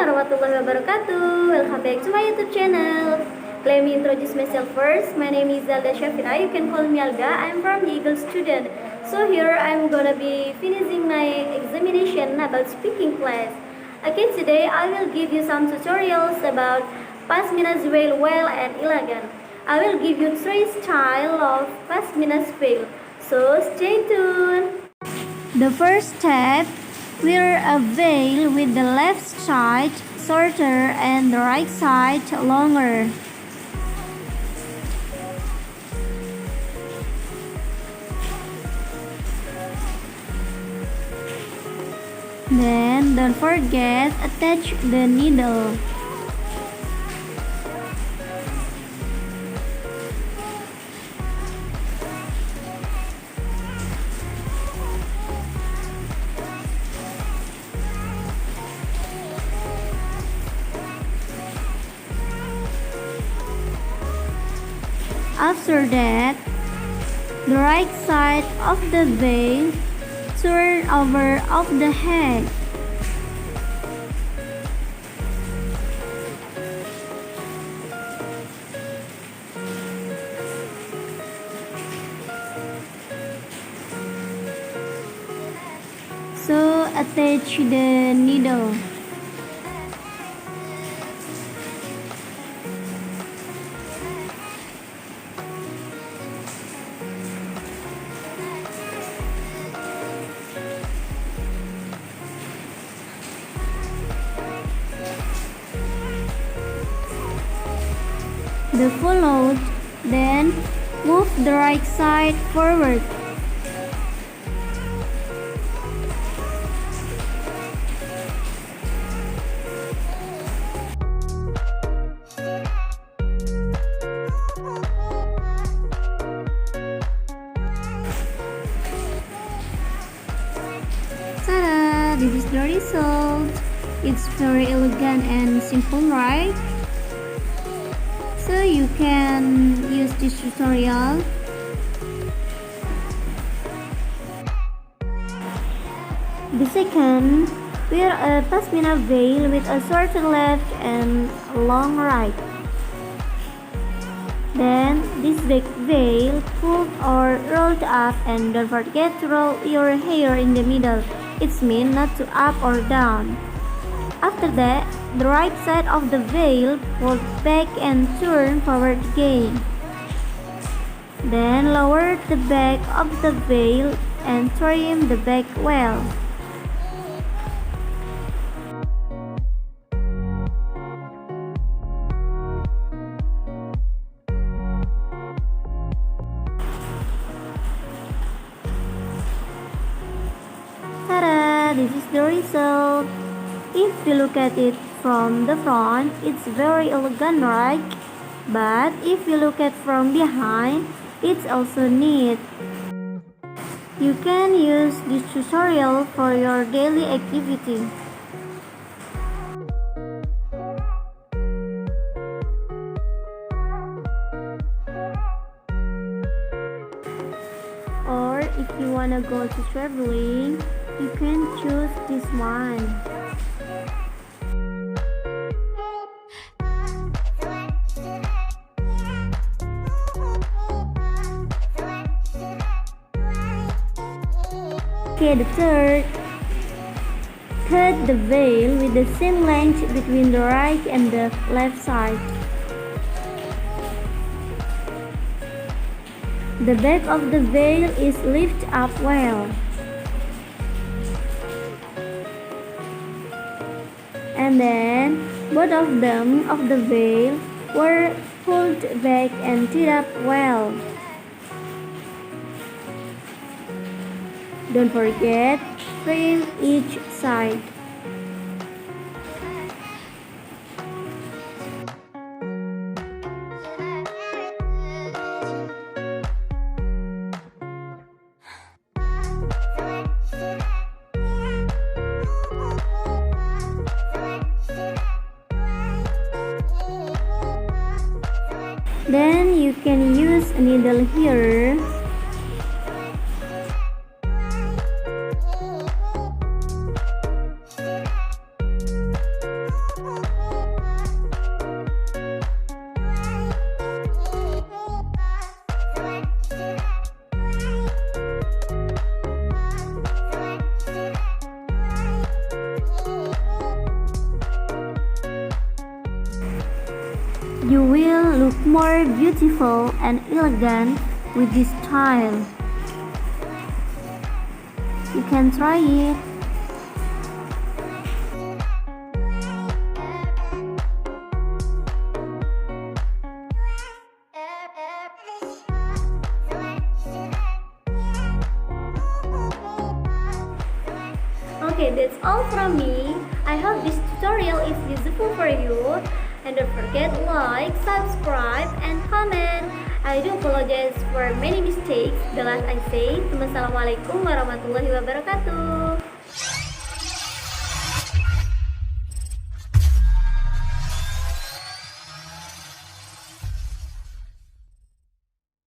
warahmatullahi wabarakatuh. Welcome back to my YouTube channel. Let me introduce myself first. My name is Zelda Shafira. You can call me Alga. I'm from the Eagle student. So here I'm gonna be finishing my examination about speaking class. Okay, today I will give you some tutorials about Pashmina'S well and elegan. I will give you 3 styles of Pashmina'S veil. So stay tuned. The first step, wear a veil with the left side shorter and the right side longer. Then don't forget attach the needle. After that, the right side of the veil turn over of the head. So attach the needle. The followed, then move the right side forward. Ta-da! This is the result. It's very elegant and simple, right? So you can use this tutorial. The second, wear a Pashmina veil with a short left and long right. Then this big veil pulled or rolled up, and don't forget to roll your hair in the middle. It's mean not to up or down. After that, the right side of the veil pulled back and turn forward again. Then lower the back of the veil and trim the back well. Ta-da! This is the result. If you look at it from the front, it's very elegant, right? But if you look at from behind, it's also neat. You can use this tutorial for your daily activity. Or if you wanna go to traveling, you can choose this one. Okay, the third, cut the veil with the same length between the right and the left side. The back of the veil is lifted up well. And then both of them of the veil were pulled back and tied up well. Don't forget, trim each side. Then you can use a needle here. You will look more beautiful and elegant with this style. You can try it. Okay, that's all from me. I hope this tutorial is useful for you. And don't forget like, subscribe, and comment. I do apologize for many mistakes. The last I say, Assalamualaikum warahmatullahi wabarakatuh.